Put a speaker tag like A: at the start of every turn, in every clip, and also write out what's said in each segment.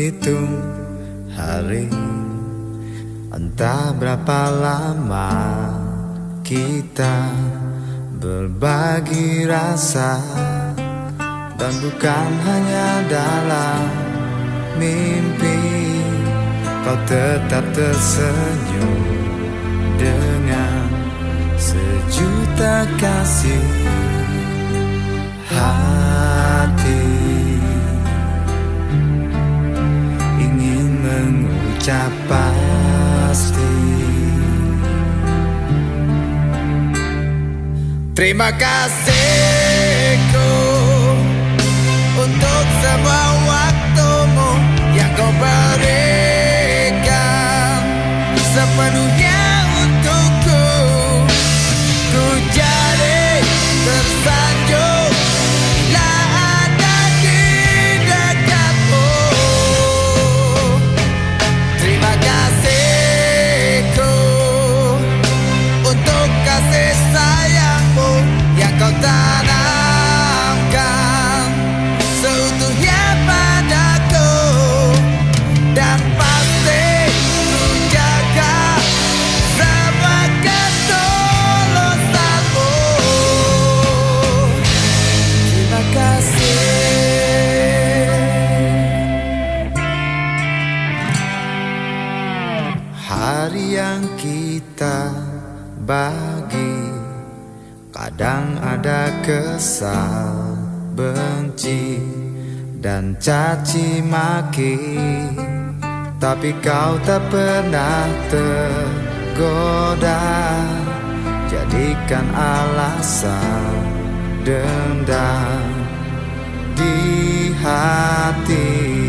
A: menghitung hari, entah berapa lama kita berbagi rasa. Dan bukan hanya dalam mimpi, kau tetap tersenyum dengan sejuta kasih. Hati ingin mengucap pasti terima kasihku untuk semua waktumu yang kau berikan sepenuhnya untukku. Ku jadi tersanjung bila ada di dekatmu. Terima kasihku untuk kasih sayangmu yang kau tanamkan seutuhnya padaku. Dan pasti ku jaga semua ketulusanmu. Terima kasih. Hari yang kita bagi kadang ada kesal, benci, dan caci maki, tapi kau tak pernah tergoda jadikan alasan dendam di hati.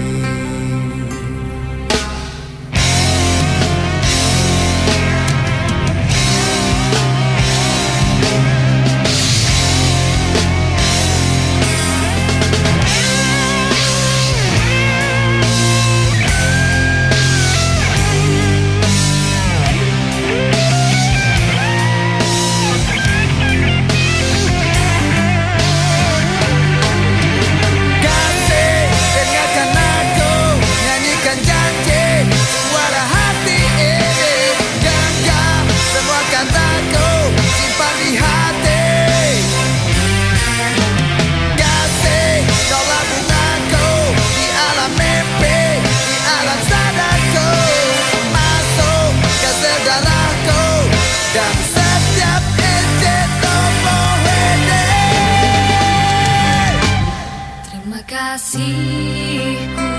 B: Terima kasihku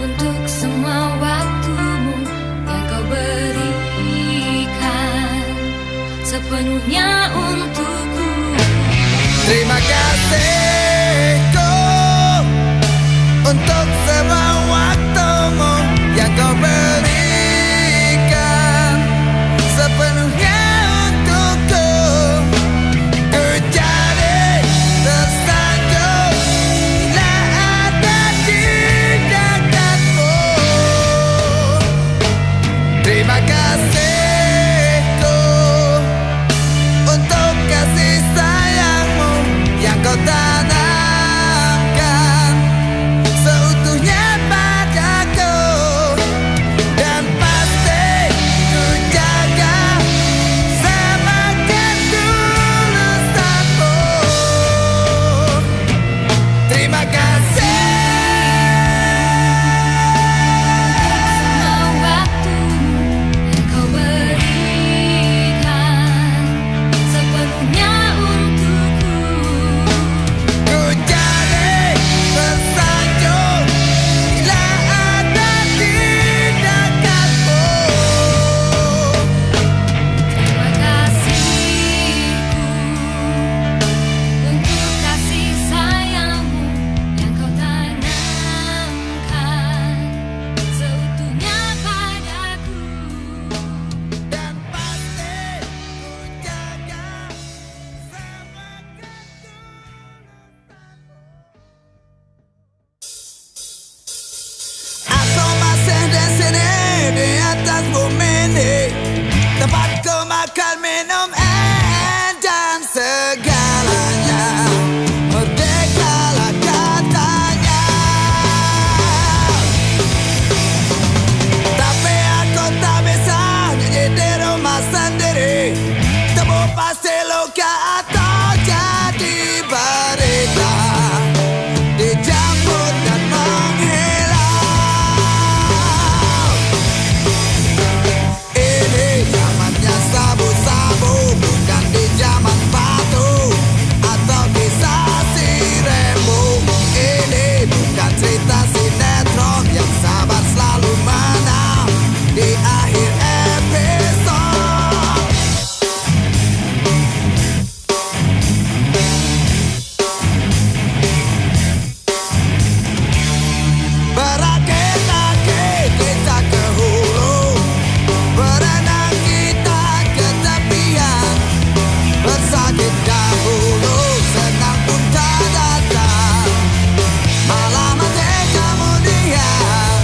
B: untuk semua waktumu yang kau berikan sepenuhnya untukku.
A: Terima kasihku untuk semua waktumu yang kau berikan sepenuhnya untukku. Ku jadi tersanjung bila ada di dekatmu. Terima kasihku untuk kasih sayangmu yang kau tanamkan seutuhnya seloka atau jadi berita, dijemput dan menghilang. Ini zamannya sabu-sabu, bukan di zaman batu atau kisah si Rembo. Ini bukan cerita sinetron yang sabar selalu menang di akhir episode. Berakit-akit kita ke hulu, berenang kita ke tepian, bersakit dahulu, senang pun tak datang, malah mati kemudian.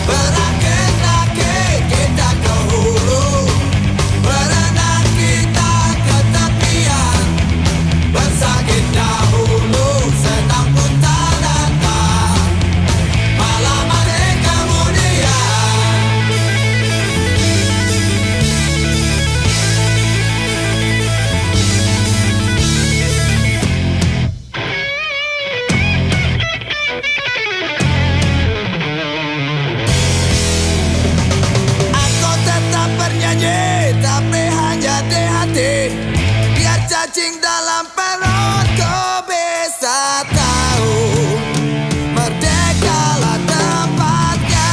A: Berakit-akit kita ke hulu, berenang kita ke tepian, bersakit dahulu, senang pun tak datang, malah mati kemudian. Aku tetap bernyanyi, tapi hanya di hati, biar cacing dalam perutku bisa tahu merdekalah tempatnya.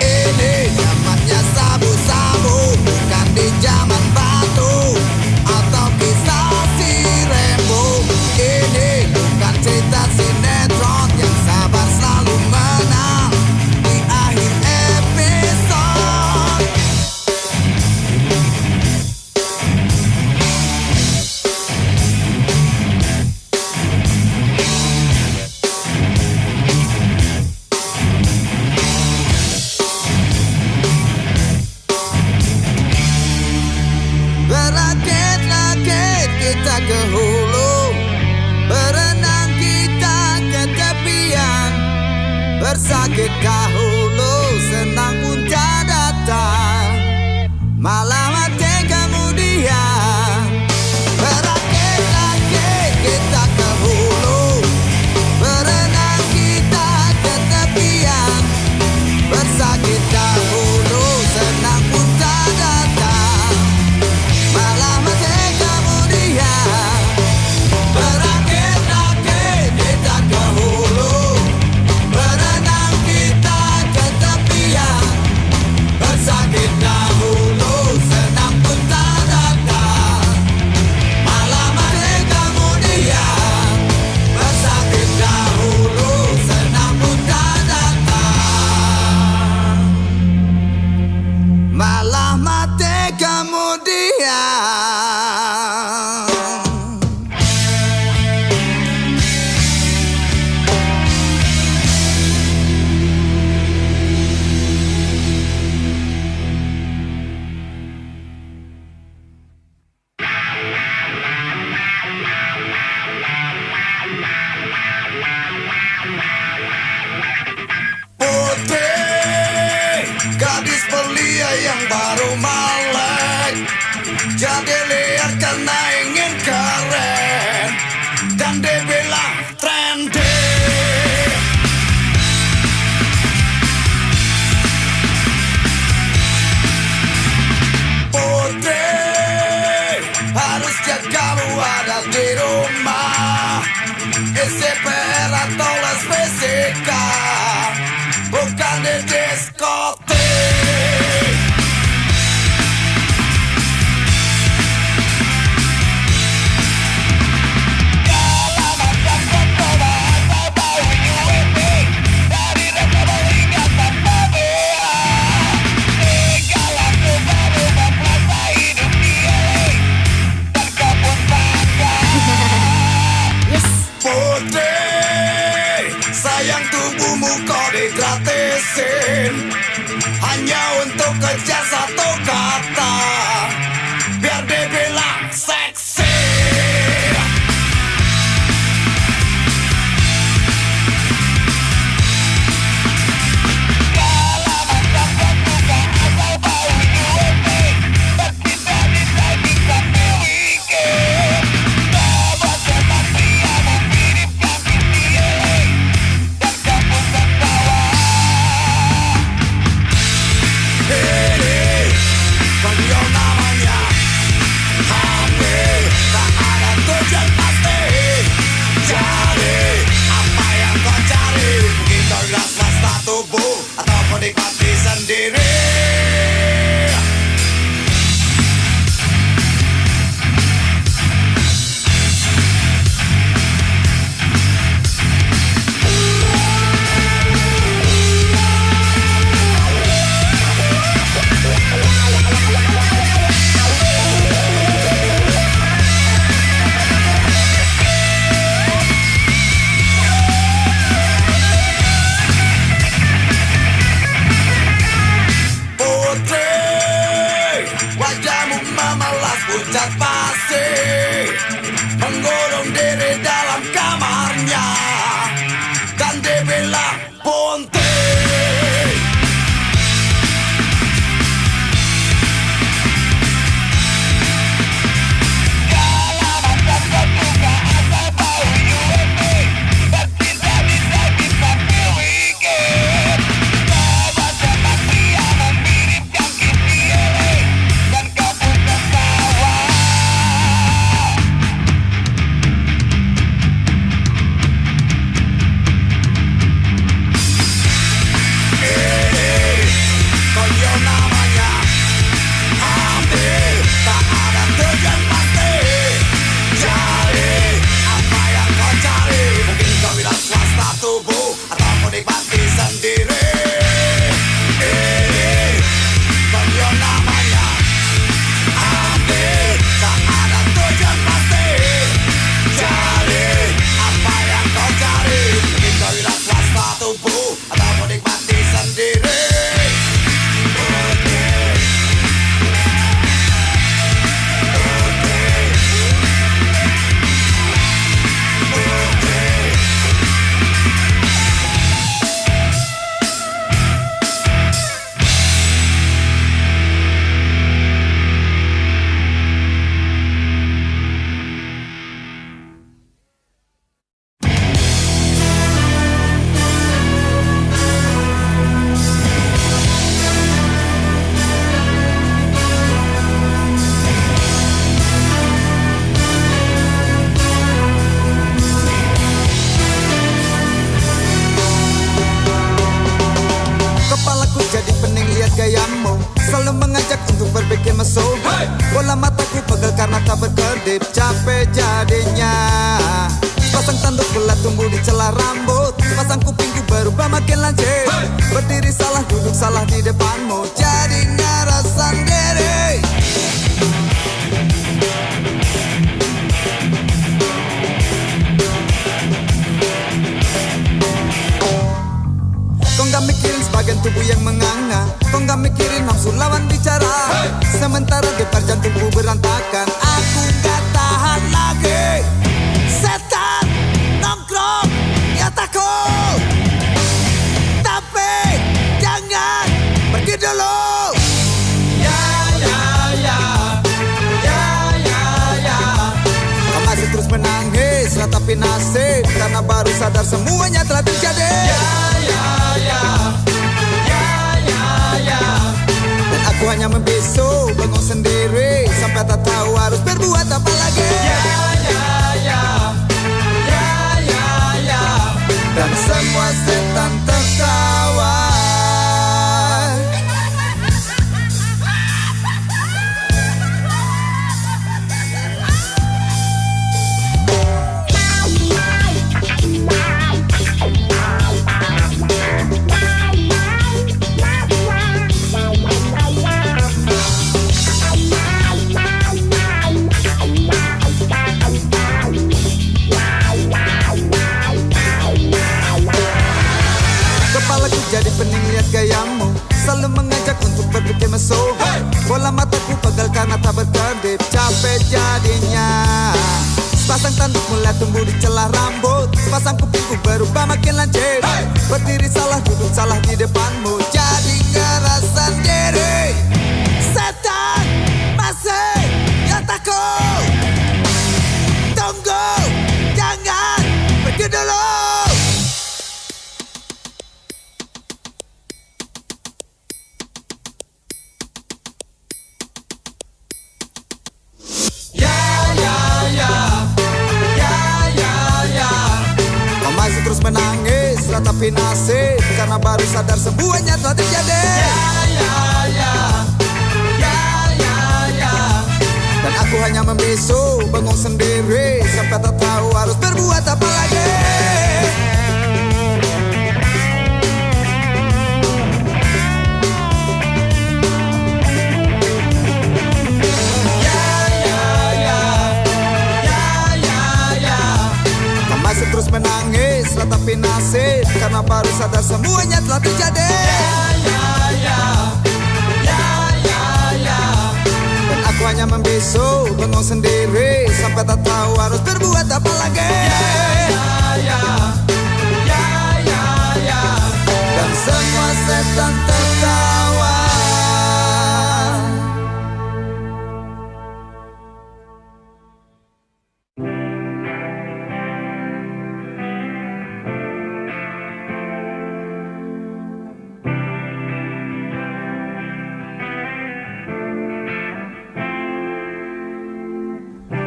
A: Ini zamannya sabu-sabu, bukan di zaman batu atau kisah si Rembo. Ini bukan cerita sinetron yang sabar selalu menang di akhir episode. Berakit-rakit kita ke hulu, berenang kita ke tepian, bersakit dahulu, senang pun tak datang, malah mati kemudian. Berakit-rakit kita ke hulu, berenang kita ke tepian, bersakit dahulu, senang pun tak datang, malah mati kemudian. Berakit-rakit kita ke hulu, berenang kita ke tepian, bersakit dahulu, senang pun tak datang, malah mati kemudian. Bersakit dahulu, senang pun tak datang, malah mati kemudian. Putih, gadis belia yang baru melek, jadi liar karena ingin keren, dan dibilang trendy. Putih, harusnya kamu ada di rumah, isi PR atau les fisika, bukan di diskotik. Putih, sayang tubuhmu kau digratisin hanya untuk kejar satu kata, biar dibilang seksi. pucat pasti mengurung diri dalam kamarnya, dan dia bilang Ponte. Jadi pening lihat gayamu, selalu mengajak untuk berpikir mesum. Bola mataku pegel karena tak berkedip, capek jadinya. Pasang tanduk gelap tumbuh di celah rambut, pasang kupingku berubah makin lancip. Berdiri salah, duduk salah di depanmu, jadi ngerasa sendiri. Kau gak mikirin sebagian tubuh yang menganga, kau gak mikirin nafsu lawan bicara. Sementara debar jantungku berantakan, aku gak tahan lagi. Setan nongkrong di otakku, tapi jangan pergi dulu. Kau masih terus menangis, ratapi nasib, karena baru sadar semuanya telah terjadi. Dan aku hanya membisu, bengong sendiri, sampai tak tahu harus berbuat apa lagi. Dan semua setan tertawa. Jadi pening lihat gayamu, selalu mengajak untuk berpikir mesum. Bola mataku pegel karena tak berkedip, capek jadinya. Sepasang tanduk mulai tumbuh di celah rambut, sepasang kupingku berubah makin lancip. Berdiri salah, duduk salah di depanmu, jadi ngerasa sendiri. Setan masih di otakku, tunggu, jangan pergi dulu. Terus menangis, ratapi nasib, karena baru sadar semuanya telah terjadi. Dan aku hanya membisu, bengong sendiri, sampai tak tahu harus berbuat apa lagi. Masih terus menangis, ratapi nasib, karena baru sadar semuanya telah terjadi. Dan aku hanya membisu, ngomong sendiri sampai tak tahu harus berbuat apa lagi. Dan semua setan tertawa.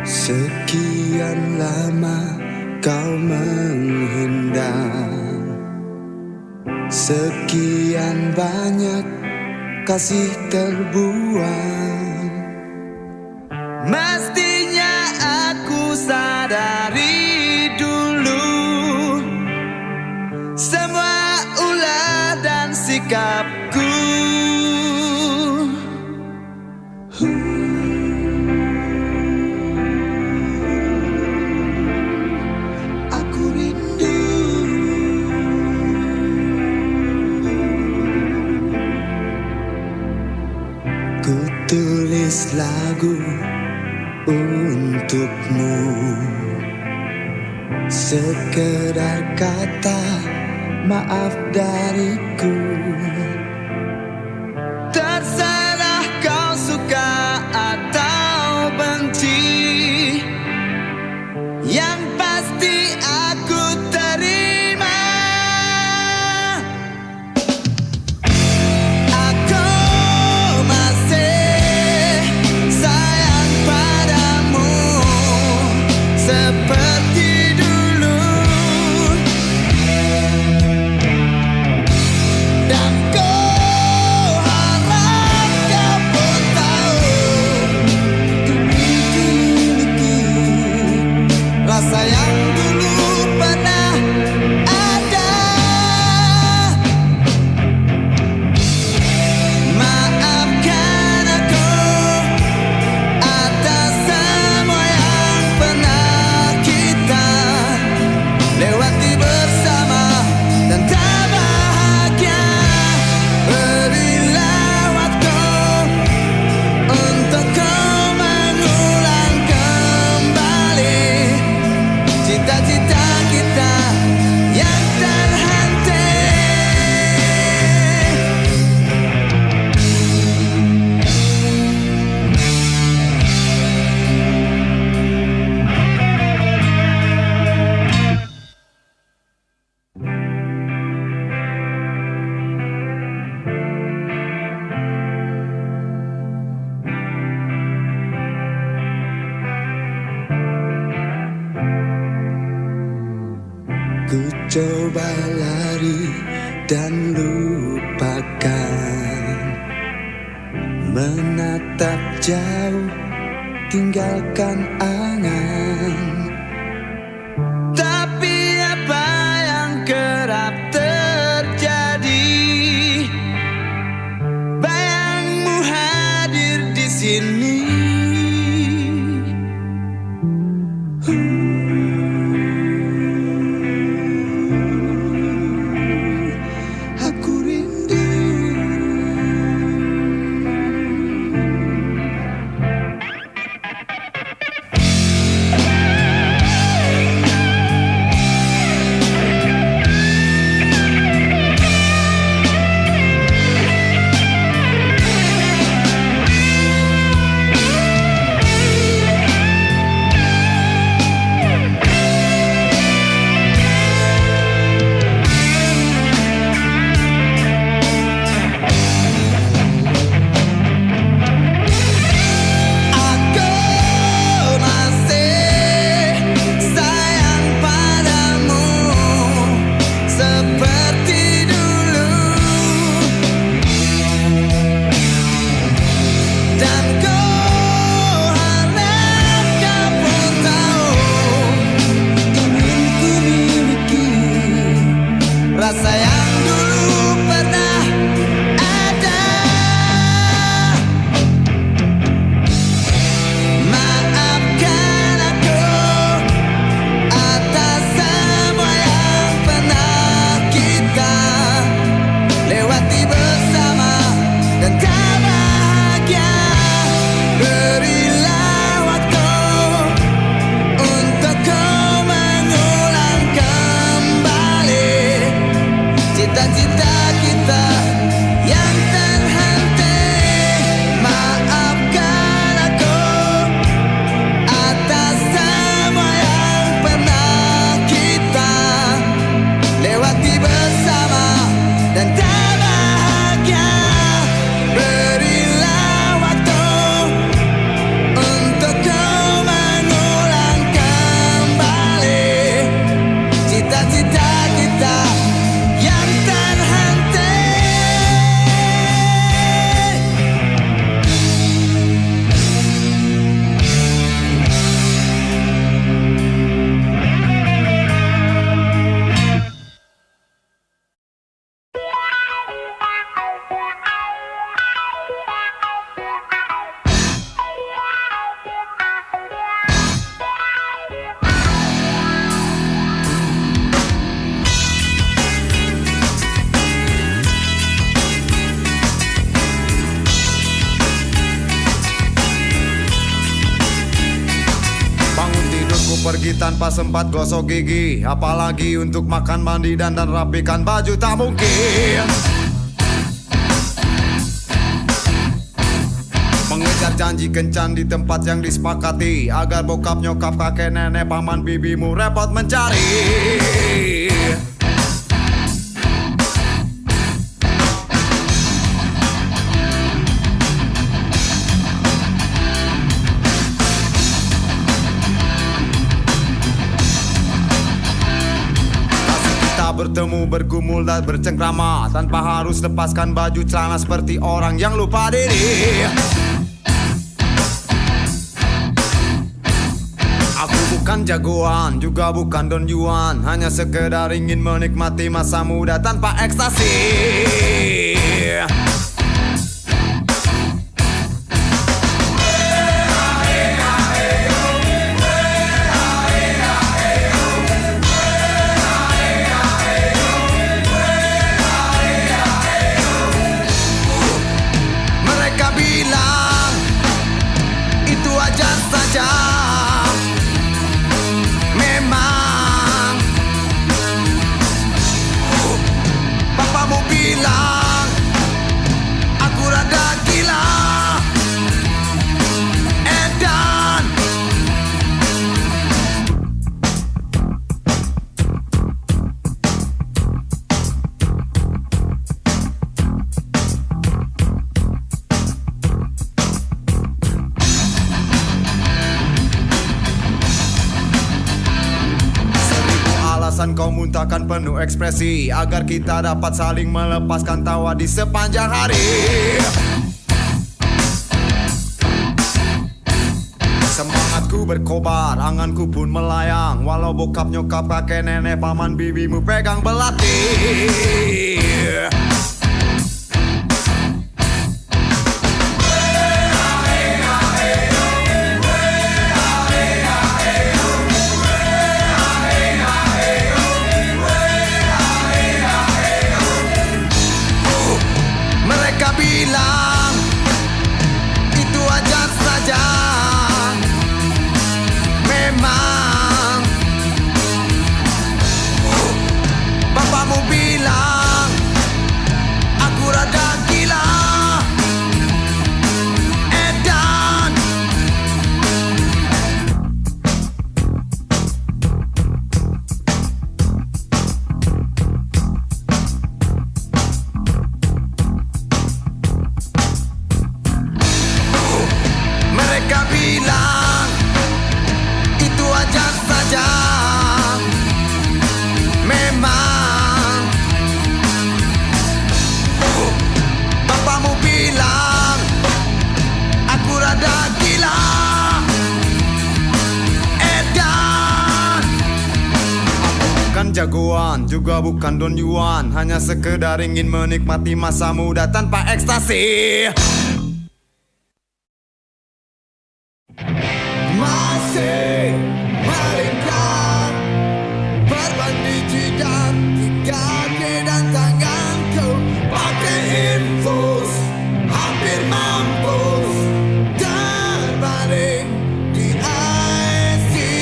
A: Sekian lama kau menghindar, sekian banyak kasih terbuang. Mestinya aku sadari dulu semua ulah dan sikapku. Tulis lagu untukmu, sekedar kata maaf dariku. Terserah kau suka atau benci, yang pasti aku terima. Seperti dulu, dan kau harap kau pun tahu ini dimiliki rasa yang dulu pernah ada. Maafkan aku atas semua yang pernah lewati bersama dan tak bahagia. Berilah waktu untuk kau mengulang kembali cita-cita kita yang terhenti. Ku coba lari dan lupakan, menatap jauh tinggalkan angan. Tapi apa yang kerap terjadi, bayangmu hadir di sini. pergi tanpa sempat gosok gigi, apalagi untuk makan, mandi, dan rapikan baju tak mungkin. Mengejar janji kencan di tempat yang disepakati, agar bokap, nyokap, kakek, nenek, paman, bibimu repot mencari. Bertemu, bergumul dan bercengkrama, tanpa harus lepaskan baju celana seperti orang yang lupa diri. Aku bukan jagoan, juga bukan Don Juan, hanya sekedar ingin menikmati masa muda tanpa ekstasi. Bilang itu wajar saja, memang papamu bilang aku rada gila, edan. Kau muntahkan penuh ekspresi, agar kita dapat saling melepaskan tawa di sepanjang hari. Semangatku berkobar, anganku pun melayang, walau bokap, nyokap, kakek, nenek, paman, bibimu pegang belati. Bilang itu wajar saja, memang papamu bilang aku rada gila, edan. Mereka bilang itu wajar saja, memang papamu bilang aku rada gila, edan. Aku bukan jagoan, juga bukan Don Juan, hanya sekedar ingin menikmati masa muda tanpa ekstasi. Masih melingkar perban di jidat, di kaki dan tanganku, pakai infus hampir mampus, terbaring di ICU.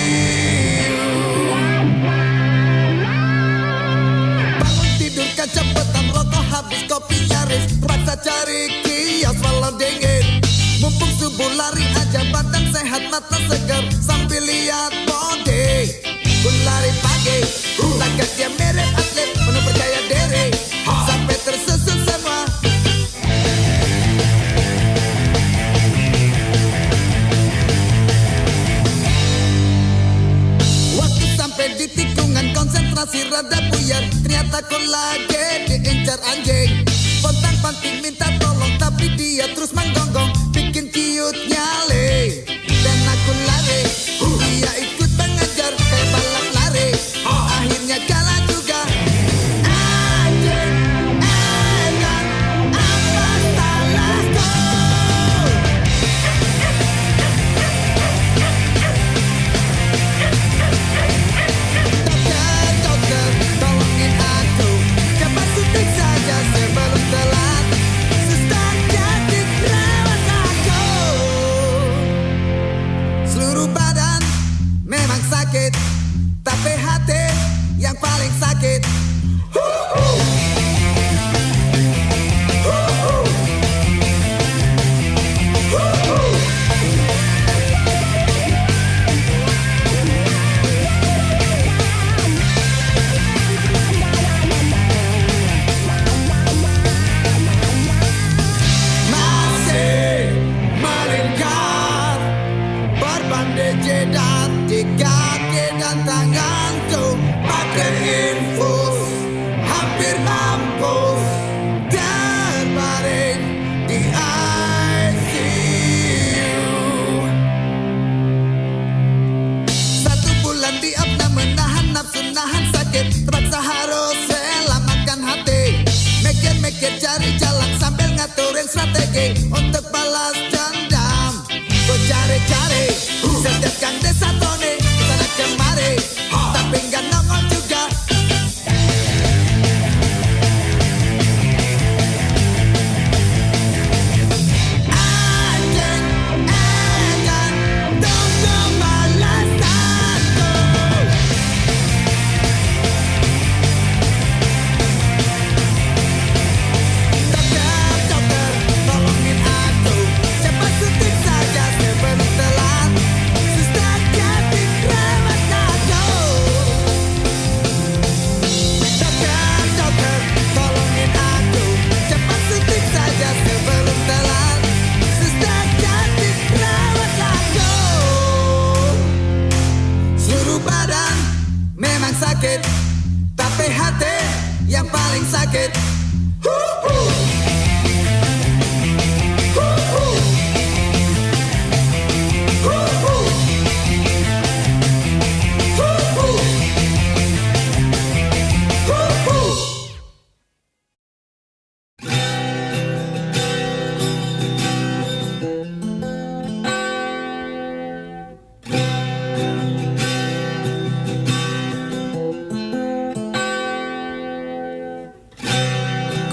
A: Bangun tidur kecepatan, rokok habis, kopi nyaris, terpaksa cari kios walau dingin. Mumpung subuh lari aja, badan sehat, mata segar, sambil lihat body. Ku lari pagi, takkan dia mirip atlet, penuh percaya diri, sampai tersusun semua. Waktu sampai di tikungan, konsentrasi rada buyar, ternyata ku lagi diincar anjing. Pontang panting minta tolong, tapi dia terus menggonggong, bikin ciut nyale. Dan aku lari, dia ikut mengejar kayak balap lari, akhirnya kalah juga. Anjing, edan, apa salahku? Dokter, tolongin aku. pergi untuk balas dendam. Ku cari-cari setiap gang desa Tony, sana kemari, tapi nggak nongol juga. Anjing, edan, tunggu balasanku. Dokter, tolongin aku, cepat suntik saja sebelum telat. Suster, jadi rawat aku. Dokter, tolongin aku, cepat suntik saja sebelum telat. Suster, jadi rawat aku. Seluruh badan memang sakit, tapi hati yang paling sakit.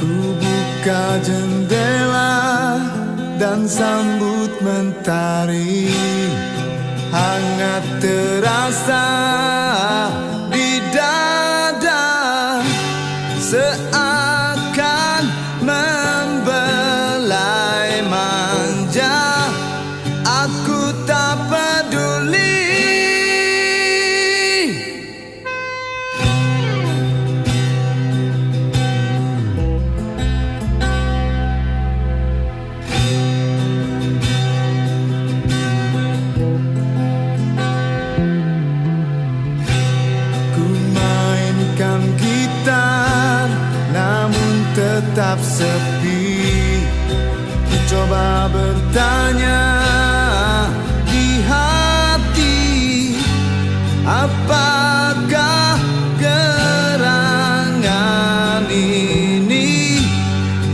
C: Ku buka jendela dan sambut mentari, hangat terasa di dada, seakan membelai manja. Aku tak peduli. Gitar namun tetap sepi. Ku coba bertanya di hati, apakah gerangan ini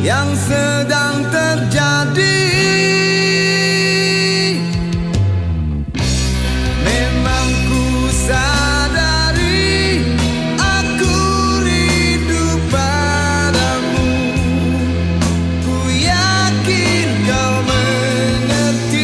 C: yang sedang terjadi? Memang ku sadari aku rindu padamu. Ku yakin kau mengerti.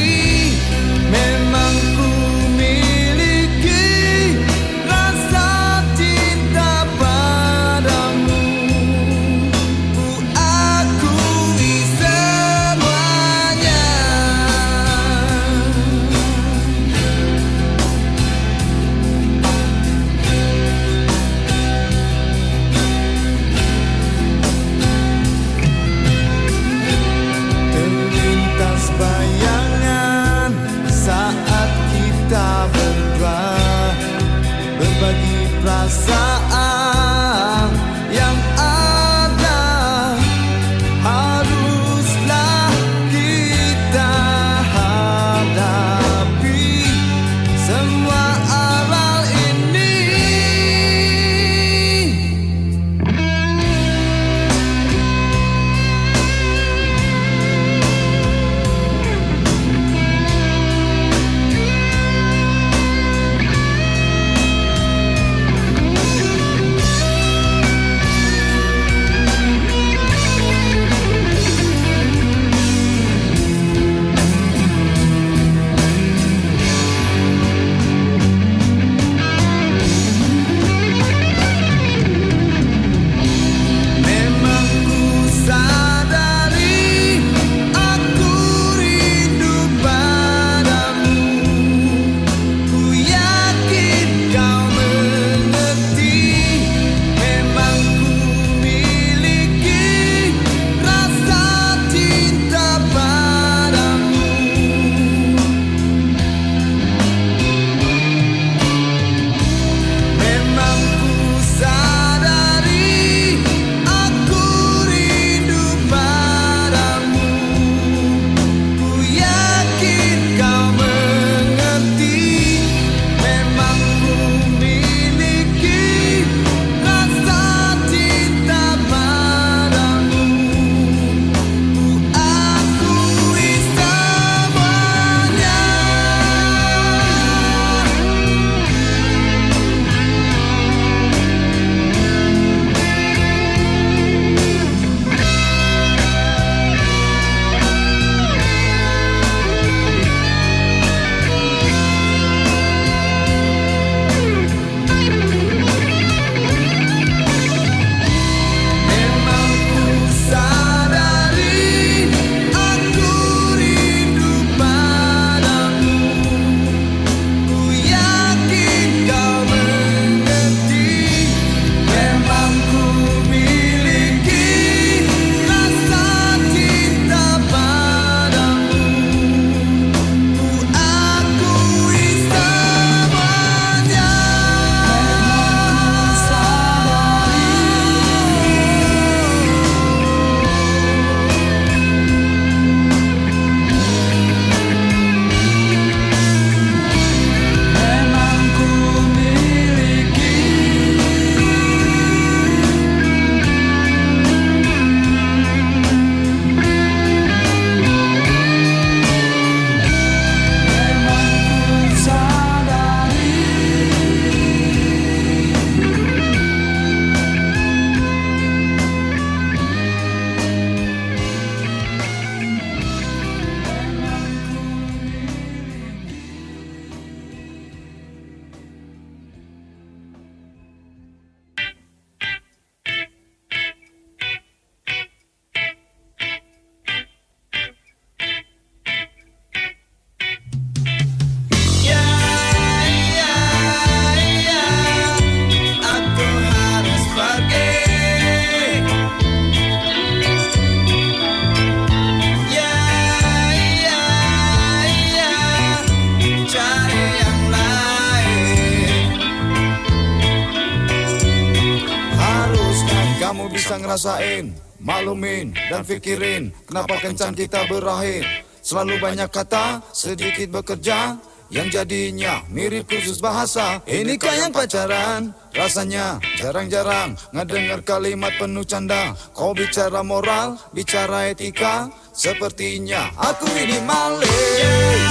A: ngerasain, maklumin dan pikirin kenapa kencan kita berakhir. Selalu banyak kata, sedikit bekerja, yang jadinya mirip kursus bahasa. Inikah yang pacaran? Rasanya jarang-jarang ngedengar kalimat penuh canda. Kau bicara moral, bicara etika, sepertinya aku ini maling.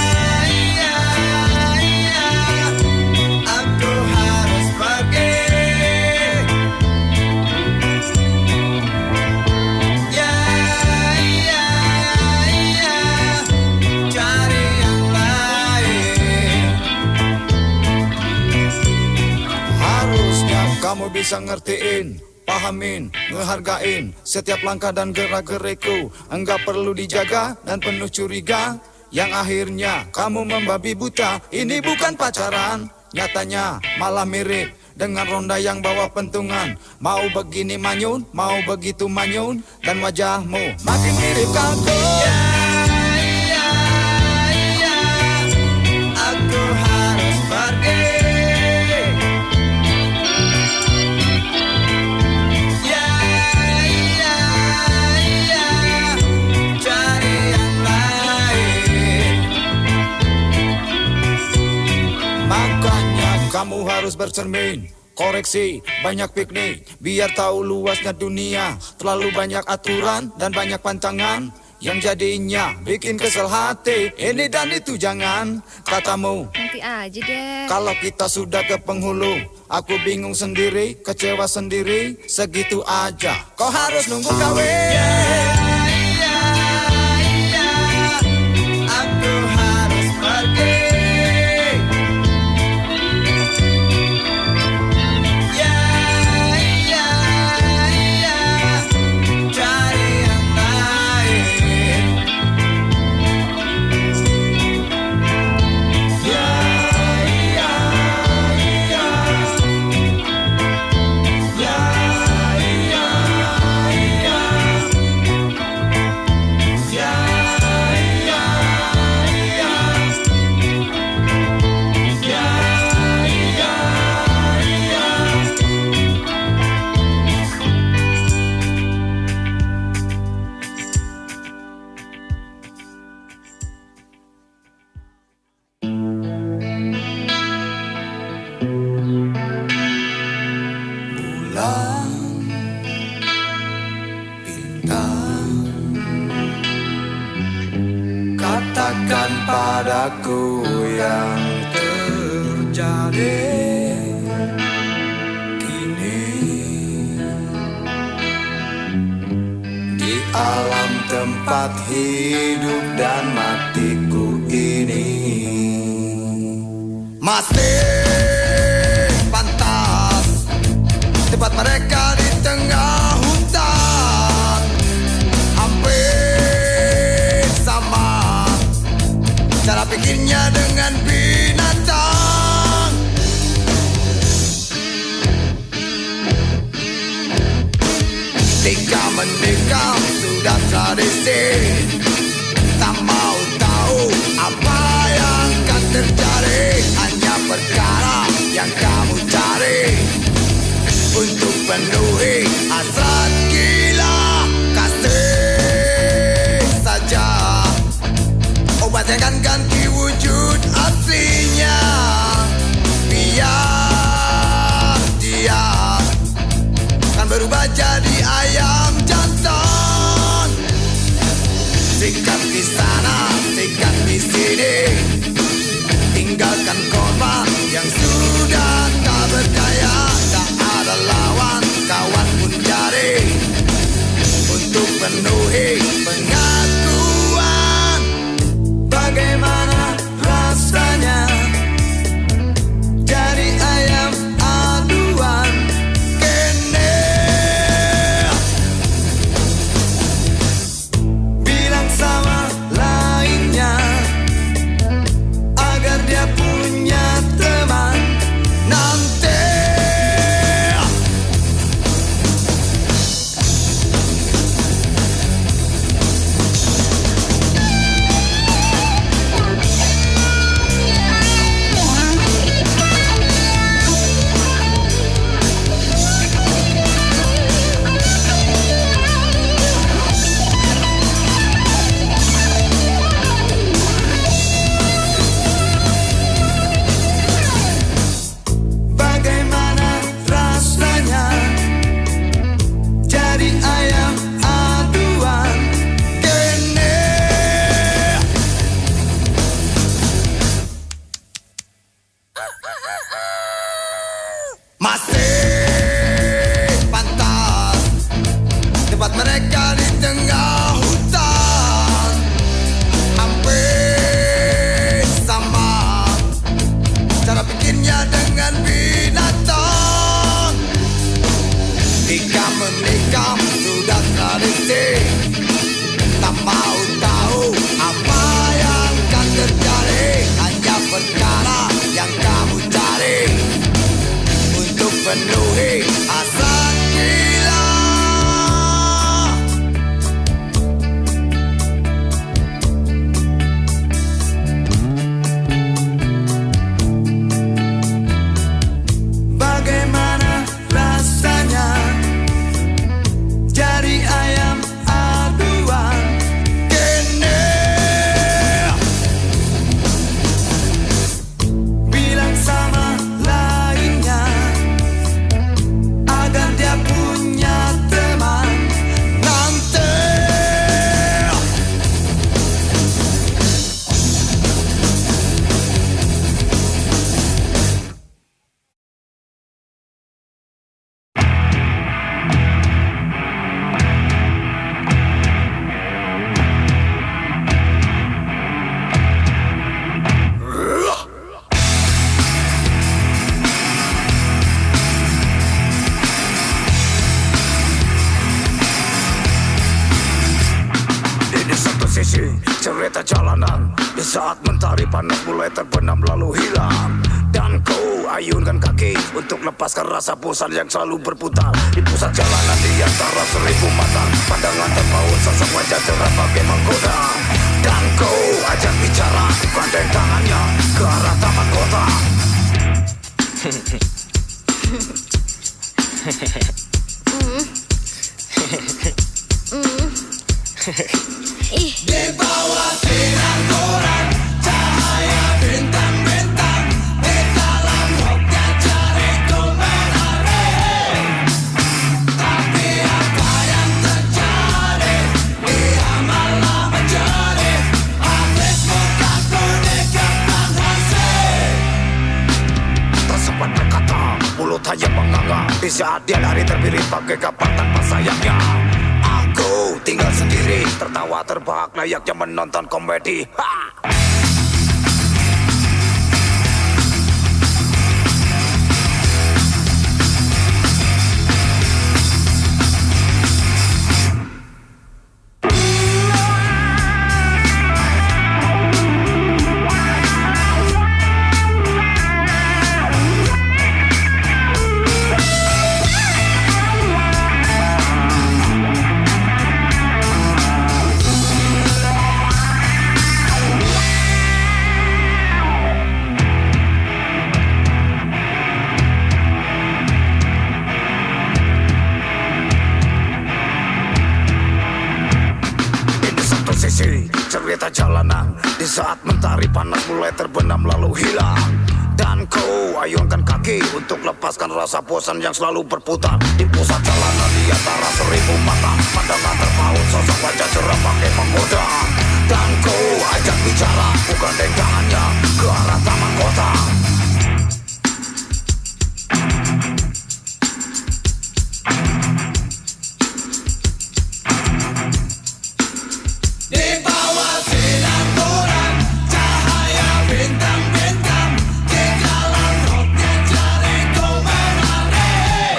C: Aku harus pergi. Cari yang lain.
A: Harusnya kamu bisa ngertiin, pahamin, ngehargain setiap langkah dan gerak-gerikku. Enggak perlu dijaga dan penuh curiga, yang akhirnya kamu membabi buta. Ini bukan pacaran, nyatanya malah mirip dengan ronda yang bawa pentungan. Mau begini manyun, mau begitu manyun, dan wajahmu makin mirip kalkun.
C: Aku harus pergi. Cari yang lain.
A: Makanya kamu harus bercermin, koreksi, banyak piknik, biar tahu luasnya dunia. Terlalu banyak aturan dan banyak pantangan, yang jadinya bikin kesel hati. Ini dan itu jangan, katamu
B: Nanti aja deh.
A: kalau kita sudah ke penghulu. Aku bingung sendiri, kecewa sendiri, segitu aja kau harus nunggu kawin.
C: Aku harus pergi. Cari yang lain.
A: Bulan, bintang, katakan padaku yang terjadi kini di alam tempat hidup dan matiku ini.
C: Masih pantas tempat mereka di tengah hutan. Hampir sama cara pikirnya dengan binatang. Ketika menikah sudah tradisi, tak mau tahu apa yang akan terjadi. Hanya perkara yang kamu cari untuk penuhi hasrat gila kasih saja. Obat yang akan ganti wujud aslinya. Biar dia akan berubah jadi ayam jantan. Sikat di sana, sikat di sini, tinggalkan korban yang sudah tak berdaya. Tak ada lawan, kawan pun cari untuk penuhi pengakuan. Bagaimana rasanya jadi ayam aduan kene? Bilang sama lainnya agar dia punya
D: cerita jalanan di saat mentari panas mulai terbenam lalu hilang. Dan kau ayunkan kaki untuk lepaskan rasa bosan yang selalu berputar di pusat jalanan di antara 1000 mata. Pandangan terpaut sosok wajah cerah bagai menggoda. Dan kau ajak bicara, gandeng tangannya ke arah taman kota.
C: Di bawah sinar koran, cahaya bintang-bintang, di dalam roknya cari kebenaran. Tapi apa yang terjadi, dia malah menjadi habis muka pernikahan hasil.
D: Tak sempat berkata, mulut hanya menganga di saat dia lari terpilih bagai kapak tanpa sayapnya. Aku tinggal sendiri, tertawa terbahak layaknya menonton komedi. Ha! Cerita jalanan di saat mentari panas mulai terbenam lalu hilang. Dan kau ayunkan kaki untuk lepaskan rasa bosan yang selalu berputar di pusat jalanan di antara 1000 mata. Pandangan terpaut sosok wajah cerah pakai menggoda. Dan kau ajak bicara, bukan tangannya ke arah taman kota.
C: Di bawah sinar koran, cahaya bintang-bintang, di dalam roknya cari kebenaran.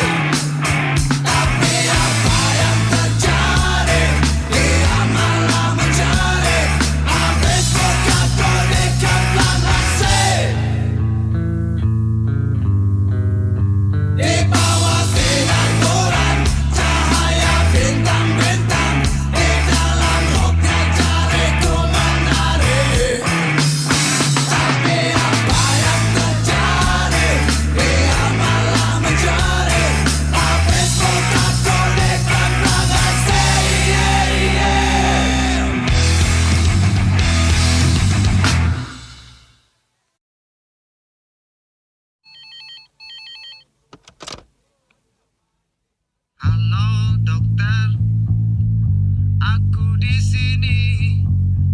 C: Tapi apa yang terjadi, dia malah menjadi habis muka pernikahan hasil. Di bawah sinar koran, cahaya bintang-bintang, di dalam roknya cari kebenaran. Tapi apa yang terjadi, dia malah menjadi habis muka pernikahan hasil.
D: Halo dokter, aku di sini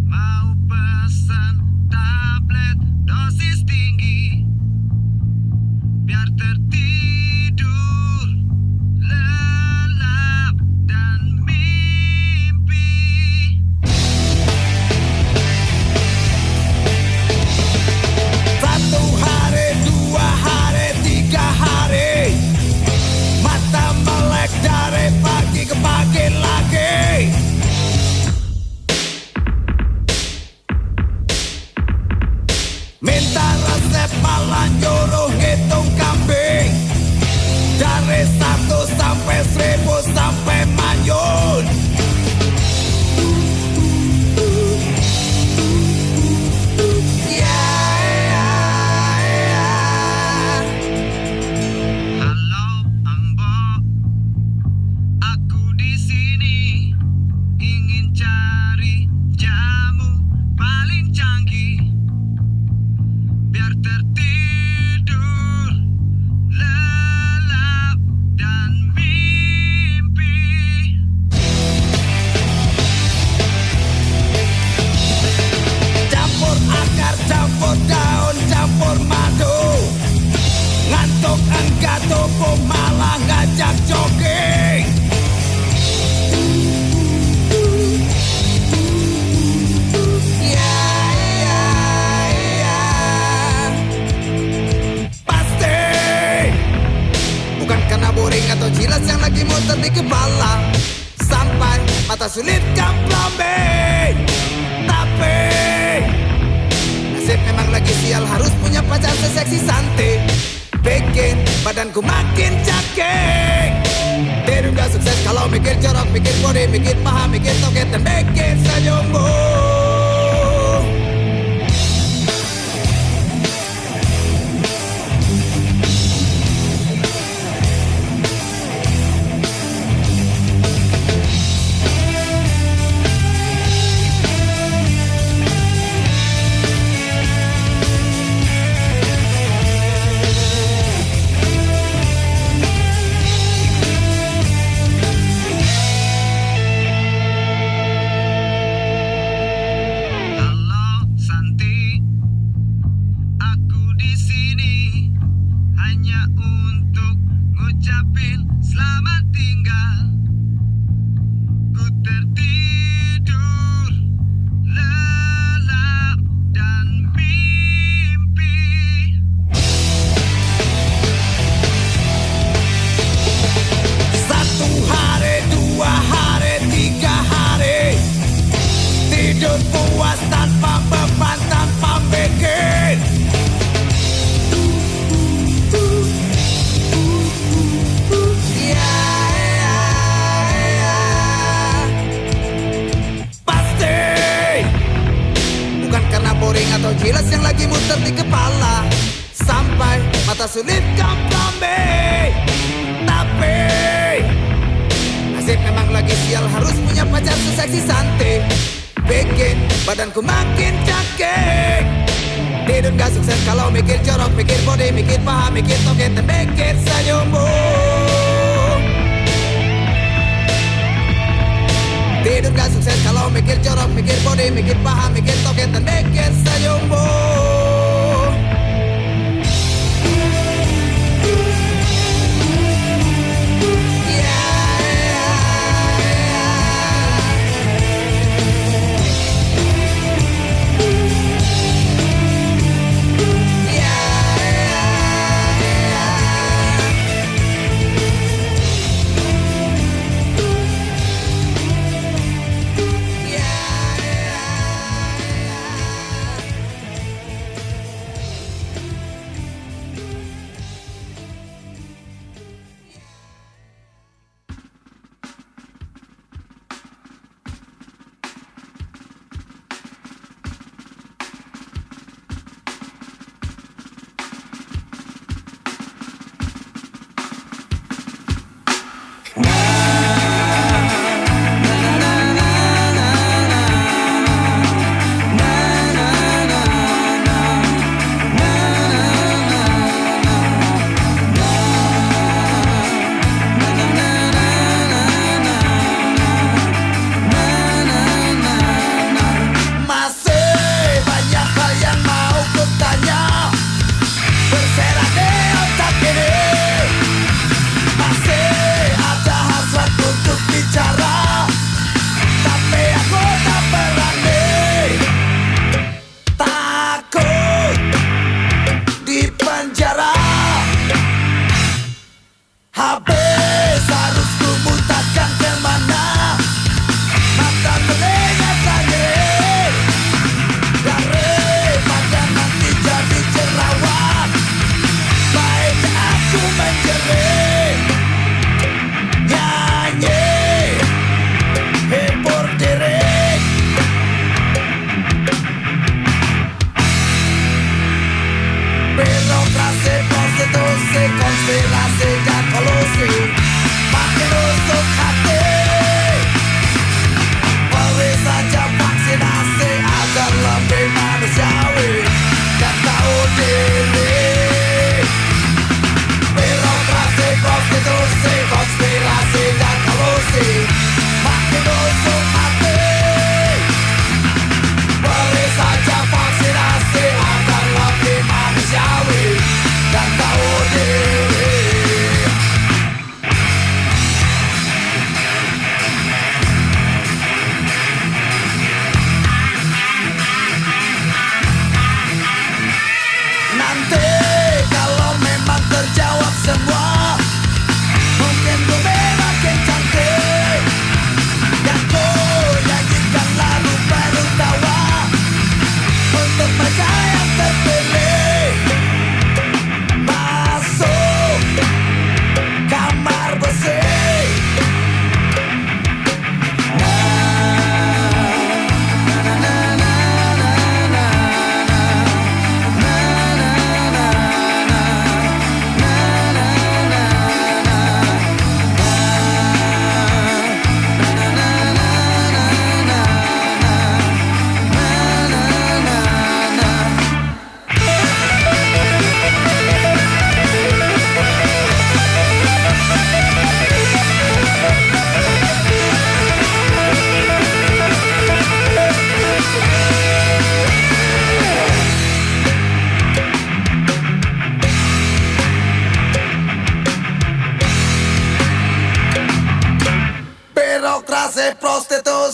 D: mau pesan tablet dosis tinggi biar tertidur lelap dan mimpi.
C: Satu hari, 2 hari, 3 hari, mata melek dari pagi ke pagi lagi. Minta resep malah nyuruh ngitung kambing. Dari 1 sampai 1000 sampai manyun.
D: Halo Ambo, aku di sini ingin cari jamu paling canggih biar tertidur lelap dan mimpi.
C: Campur akar, campur daun, campur madu. Ngantuk enggak tubuh malah ngajak jogging. Ya, ya, ya. Pasti bukan karena boring atau jilat yang lagi muter di kepala, sampai mata sulit kamplame. Tapi
A: seseksi santai, bikin badanku makin cakep. Tidur gak sukses kalau mikir jorok, mikir body, mikir paha, mikir toket, dan mikir senyummu. Puas tanpa beban, tanpa bikin. Pasti bukan karena boring atau jelas yang lagi muter di kepala, sampai mata sulit kompromi. Tapi nasib memang lagi sial, harus punya pacar seseksi santai, bikin badanku makin cakep. Tidur gak sukses kalau mikir jorok, mikir body, mikir paha, mikir toket, dan mikir senyummu. Tidur gak sukses kalau mikir jorok, mikir body, mikir paha, mikir toket, dan mikir senyummu.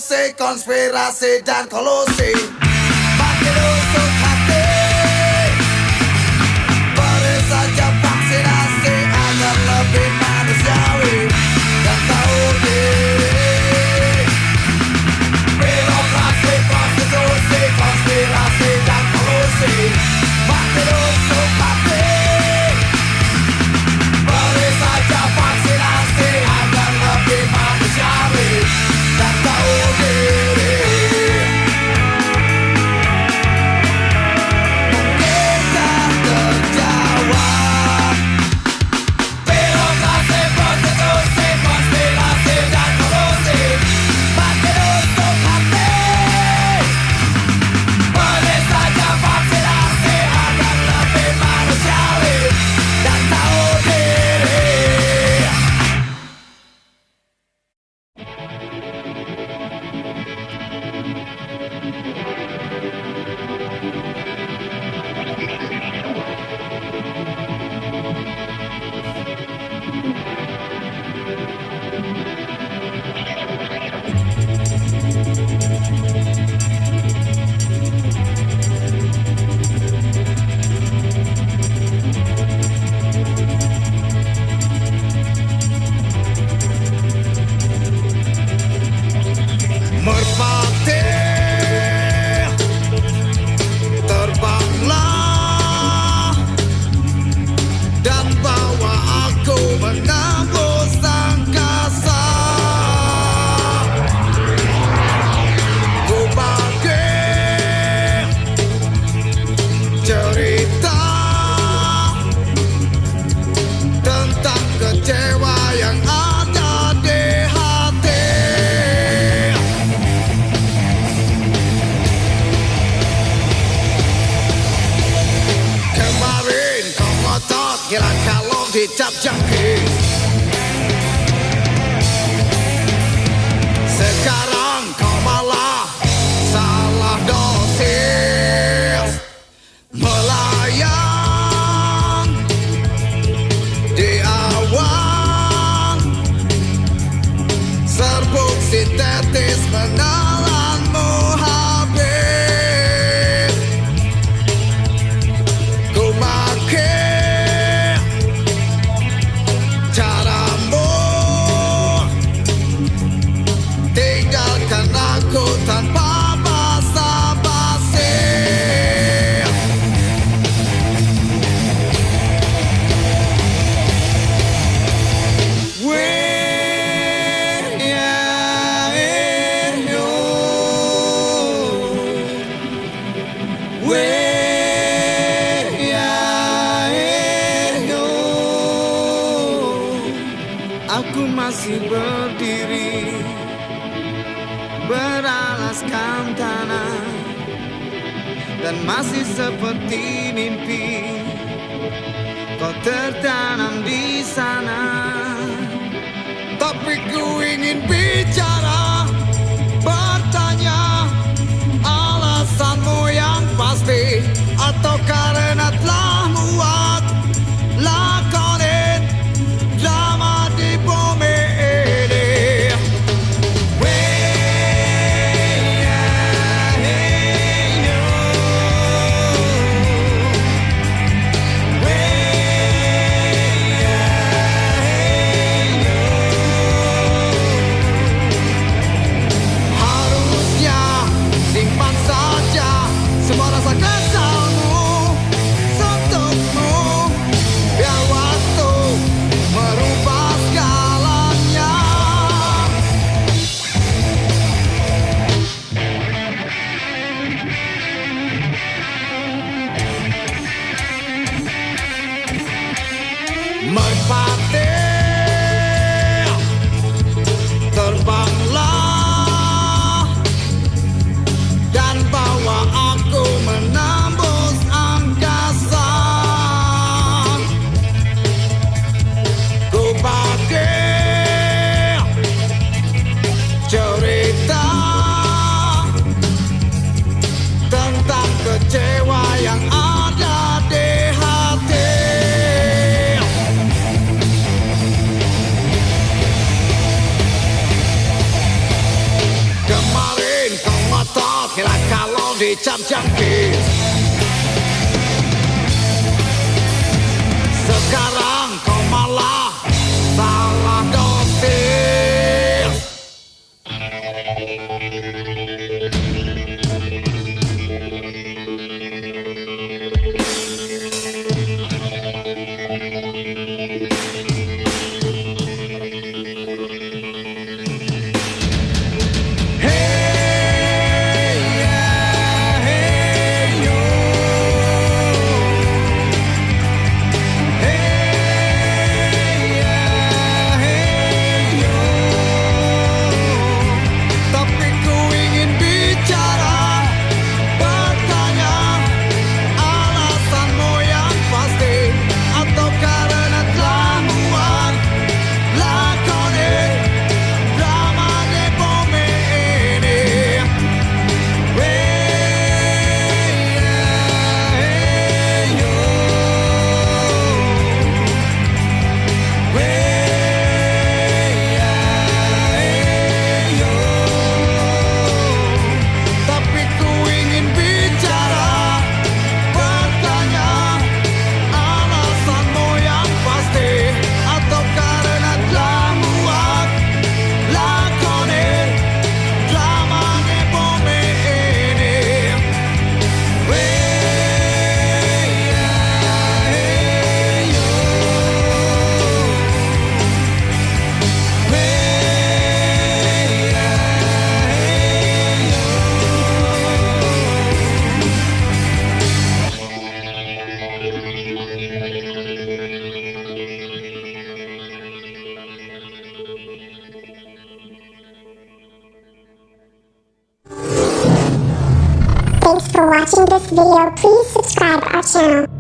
A: solusi, konspirasi dan kolusi. Makin usut hati, beri saja vaksinasi agar lebih manusiawi dan tahu diri. Birokrasi, prostitusi, konspirasi dan kolusi. Makin usut hati, beri saja vaksinasi agar lebih manusiawi dan tahu diri. Mungkin tak terjawab. Birokrasi, prostitusi, konspirasi dan kolusi. Makin usut hati, beri saja vaksinasi agar lebih manusiawi dan tahu diri. Merpati, terbanglah dan bawa aku menembus angkasa. Ku bagi cerita tentang kecewa yang ada di hati. Kemarin kau ngotot kira kalau dicap jangkrik. Sekarang kau malah salah dosis. Melayang di awan, serbuk sintetis menelanmu habis. Ku makin caramu, tinggalkan aku tanpa basa-basi. Aku masih berdiri beralaskan tanah dan masih seperti mimpi kau tertanam di sana. Tapi ku ingin bicara, bertanya alasanmu yang pasti, atau karena telah muak lakonin drama di bumi ini.
C: dicap-capis. Sekarang kau malah salah dosis.
E: Thanks for watching this video. Please subscribe our channel.